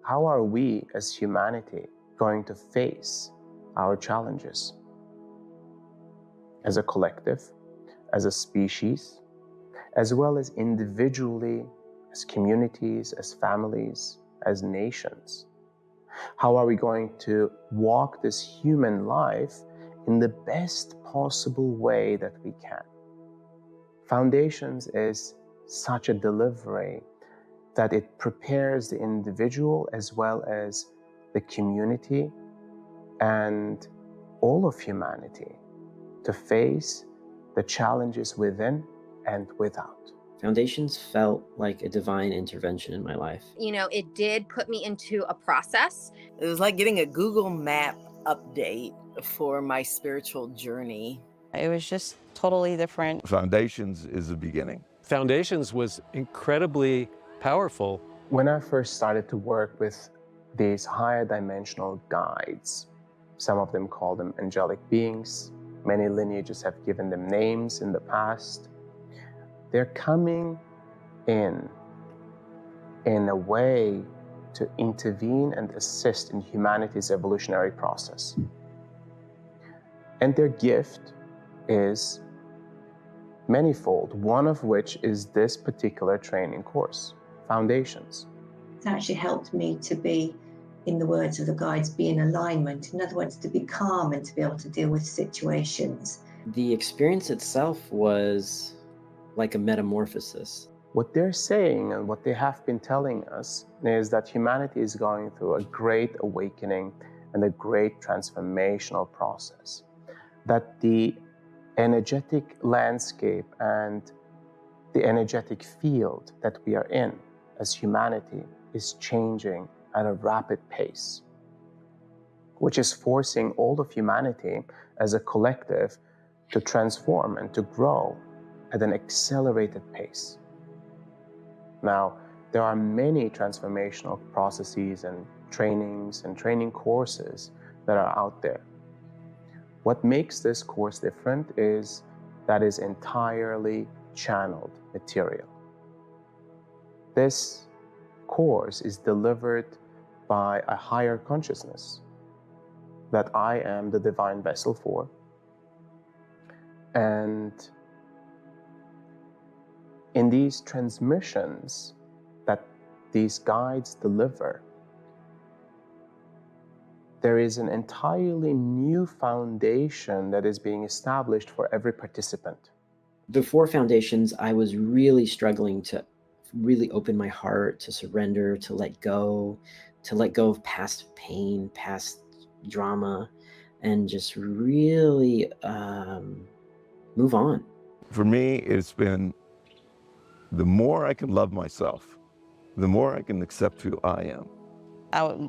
how are we as humanity going to face our challenges as a collective, as a species, as well as individually, as communities, as families, as nations? How are we going to walk this human life in the best possible way that we can? Foundations is such a delivery that it prepares the individual as well as the community and all of humanity to face the challenges within and without. Foundations felt like a divine intervention in my life. You know, it did put me into a process. It was like getting a Google Map update for my spiritual journey. It was just totally different. Foundations is the beginning. Foundations was incredibly powerful. When I first started to work with these higher dimensional guides, some of them call them angelic beings, many lineages have given them names in the past, they're coming in a way to intervene and assist in humanity's evolutionary process. And their gift is manifold, one of which is this particular training course, Foundations. It's actually helped me to be, in the words of the guides, be in alignment. In other words, to be calm and to be able to deal with situations. The experience itself was like a metamorphosis. What they're saying and what they have been telling us is that humanity is going through a great awakening and a great transformational process. That the energetic landscape and the energetic field that we are in as humanity is changing at a rapid pace, which is forcing all of humanity as a collective to transform and to grow at an accelerated pace. Now, there are many transformational processes and trainings and training courses that are out there. What makes this course different is that it's entirely channeled material. This course is delivered by a higher consciousness that I am the divine vessel for. And in these transmissions that these guides deliver, there is an entirely new foundation that is being established for every participant. Before Foundations, I was really struggling to really open my heart, to surrender, to let go of past pain, past drama, and just really move on. For me, it's been the more I can love myself, the more I can accept who I am.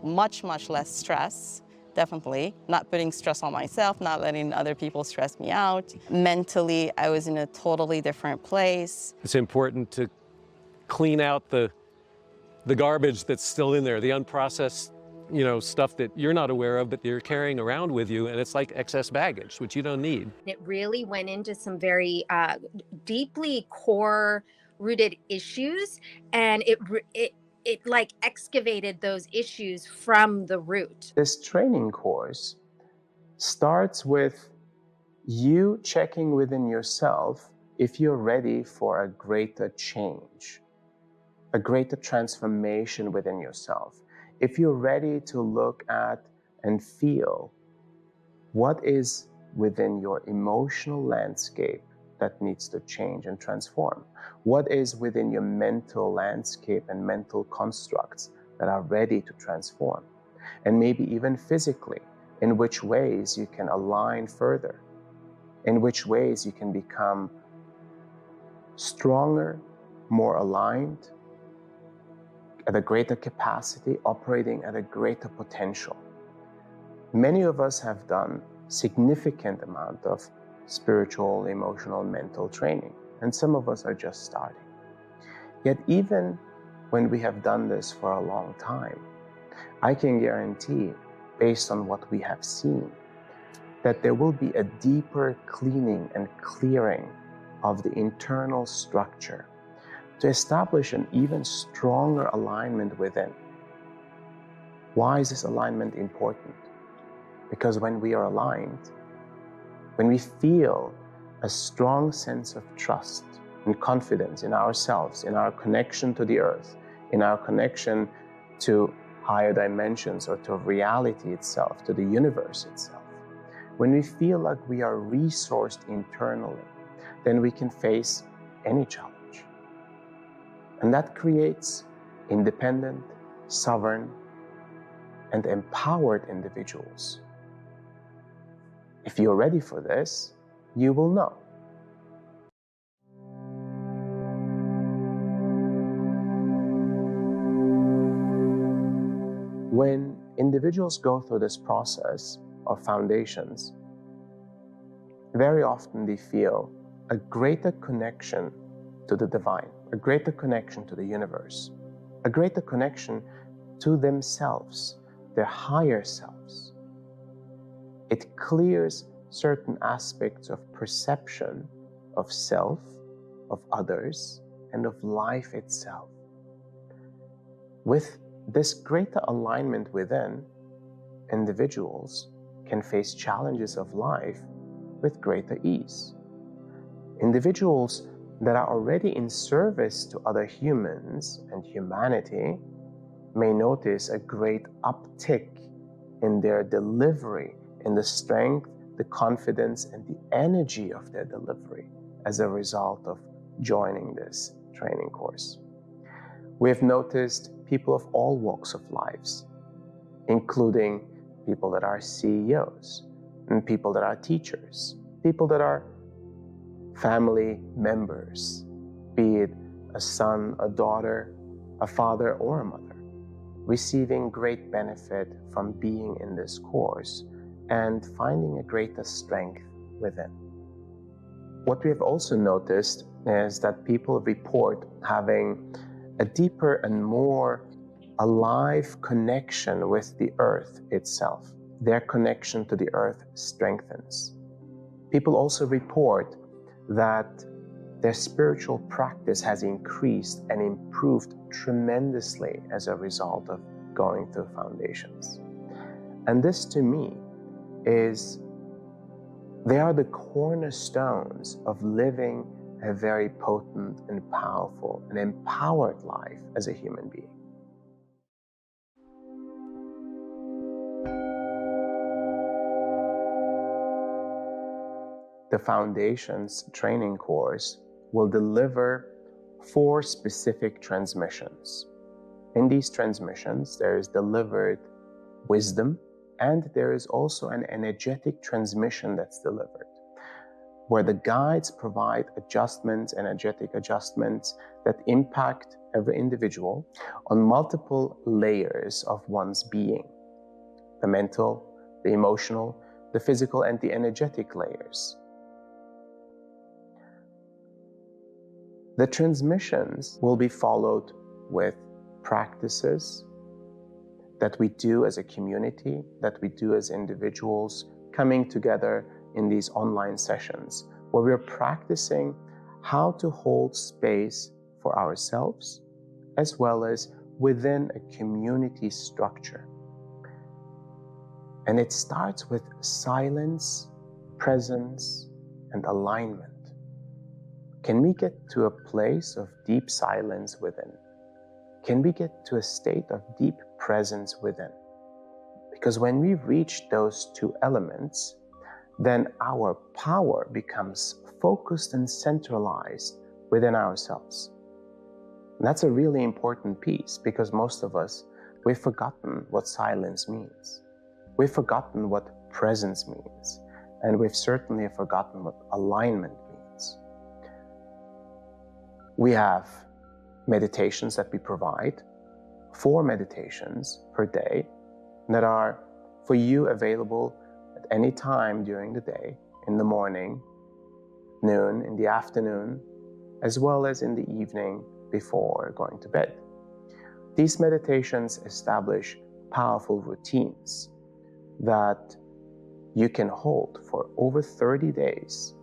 Much less stress, definitely. Not putting stress on myself, not letting other people stress me out. Mentally, I was in a totally different place. It's important to clean out the garbage that's still in there, the unprocessed, stuff that you're not aware of, but you're carrying around with you, and it's like excess baggage, which you don't need. It really went into some very deeply core-rooted issues, and it like excavated those issues from the root. This training course starts with you checking within yourself if you're ready for a greater change, a greater transformation within yourself. If you're ready to look at and feel what is within your emotional landscape that needs to change and transform, what is within your mental landscape and mental constructs that are ready to transform, and maybe even physically, in which ways you can align further, in which ways you can become stronger, more aligned, at a greater capacity, operating at a greater potential. Many of us have done significant amount of spiritual, emotional, mental training, and some of us are just starting. Yet even when we have done this for a long time, I can guarantee, based on what we have seen, that there will be a deeper cleaning and clearing of the internal structure to establish an even stronger alignment within. Why is this alignment important? Because when we are aligned, when we feel a strong sense of trust and confidence in ourselves, in our connection to the earth, in our connection to higher dimensions or to reality itself, to the universe itself, when we feel like we are resourced internally, then we can face any challenge. And that creates independent, sovereign, and empowered individuals. If you're ready for this, you will know. When individuals go through this process of foundations, very often they feel a greater connection to the divine, a greater connection to the universe, a greater connection to themselves, their higher selves. It clears certain aspects of perception of self, of others, and of life itself. With this greater alignment within, individuals can face challenges of life with greater ease. Individuals that are already in service to other humans and humanity may notice a great uptick in their delivery, in the strength, the confidence, and the energy of their delivery as a result of joining this training course. We've noticed people of all walks of lives, including people that are CEOs, and people that are teachers, people that are family members, be it a son, a daughter, a father, or a mother, receiving great benefit from being in this course and finding a greater strength within. What we have also noticed is that people report having a deeper and more alive connection with the earth itself. Their connection to the earth strengthens. People also report that their spiritual practice has increased and improved tremendously as a result of going through foundations. And this to me they are the cornerstones of living a very potent and powerful and empowered life as a human being. The Foundations training course will deliver 4 specific transmissions. In these transmissions, there is delivered wisdom, and there is also an energetic transmission that's delivered, where the guides provide adjustments, energetic adjustments that impact every individual on multiple layers of one's being: the mental, the emotional, the physical, and the energetic layers. The transmissions will be followed with practices that we do as a community, that we do as individuals, coming together in these online sessions, where we're practicing how to hold space for ourselves, as well as within a community structure. And it starts with silence, presence, and alignment. Can we get to a place of deep silence within? Can we get to a state of deep presence within? Because when we reach those 2 elements, then our power becomes focused and centralized within ourselves. And that's a really important piece, because most of us, we've forgotten what silence means. We've forgotten what presence means. And we've certainly forgotten what alignment means. We have meditations that we provide, 4 meditations per day that are for you available at any time during the day, in the morning, noon, in the afternoon, as well as in the evening before going to bed. These meditations establish powerful routines that you can hold for over 30 days,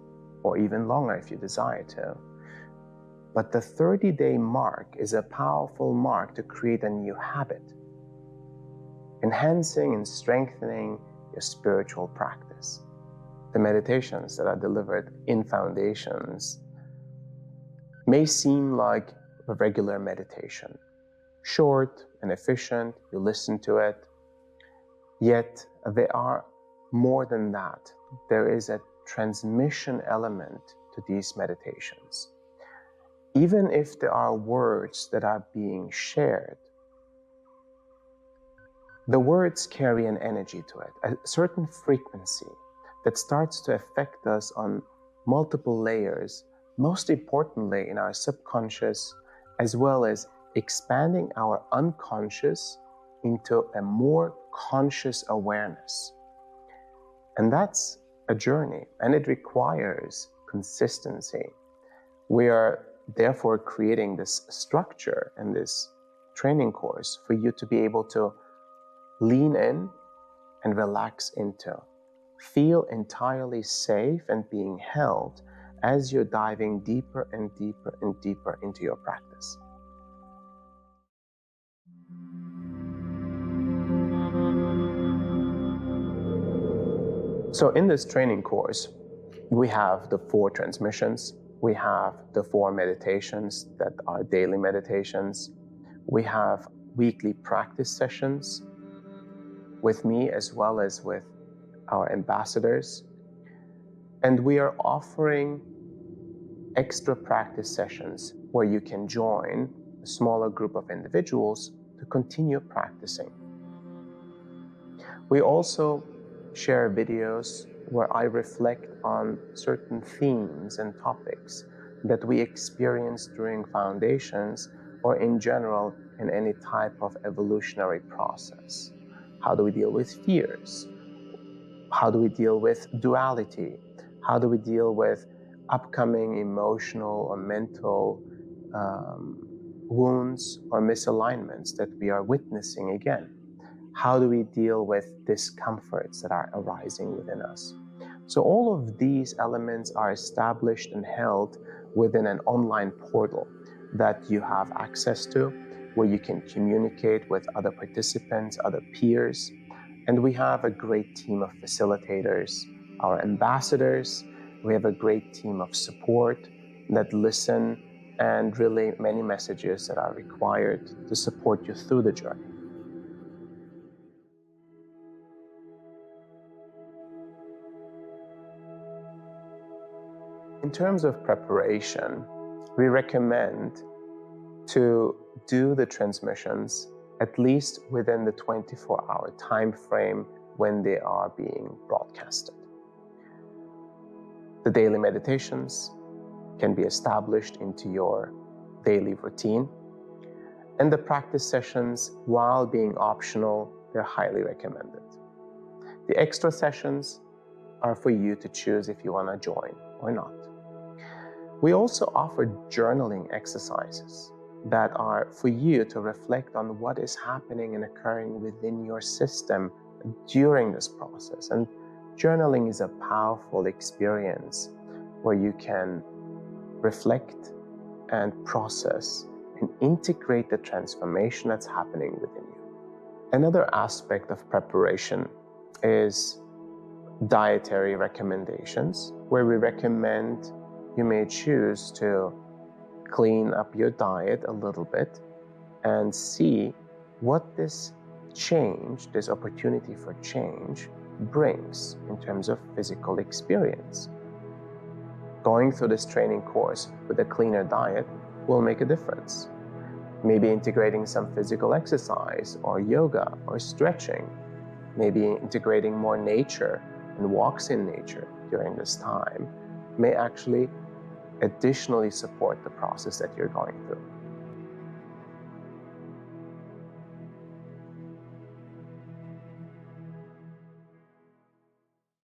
or even longer if you desire to. But the 30-day mark is a powerful mark to create a new habit. And enhancing and strengthening your spiritual practice. The meditations that are delivered in Foundations may seem like a regular meditation, short and efficient, you listen to it, yet they are more than that. There is a transmission element to these meditations. Even if there are words that are being shared, the words carry an energy to it, a certain frequency that starts to affect us on multiple layers, most importantly in our subconscious, as well as expanding our unconscious into a more conscious awareness. And that's a journey, and it requires consistency. We are therefore creating this structure and this training course for you to be able to lean in and relax into. Feel entirely safe and being held as you're diving deeper and deeper and deeper into your practice. So in this training course, we have the 4 transmissions, we have the 4 meditations that are daily meditations, we have weekly practice sessions with me as well as with our ambassadors, and we are offering extra practice sessions where you can join a smaller group of individuals to continue practicing. We also share videos where I reflect on certain themes and topics that we experience during Foundations or in general in any type of evolutionary process. How do we deal with fears? How do we deal with duality? How do we deal with upcoming emotional or mental wounds or misalignments that we are witnessing again? How do we deal with discomforts that are arising within us? So all of these elements are established and held within an online portal that you have access to, where you can communicate with other participants, other peers. And we have a great team of facilitators, our ambassadors. We have a great team of support that listen and relay many messages that are required to support you through the journey. In terms of preparation, we recommend to do the transmissions at least within the 24-hour time frame when they are being broadcasted. The daily meditations can be established into your daily routine, and the practice sessions, while being optional, they're highly recommended. The extra sessions are for you to choose if you want to join or not. We also offer journaling exercises that are for you to reflect on what is happening and occurring within your system during this process. And journaling is a powerful experience where you can reflect and process and integrate the transformation that's happening within you. Another aspect of preparation is dietary recommendations, where we recommend you may choose to clean up your diet a little bit and see what this change, this opportunity for change, brings in terms of physical experience. Going through this training course with a cleaner diet will make a difference. Maybe integrating some physical exercise or yoga or stretching, maybe integrating more nature and walks in nature during this time may actually additionally support the process that you're going through.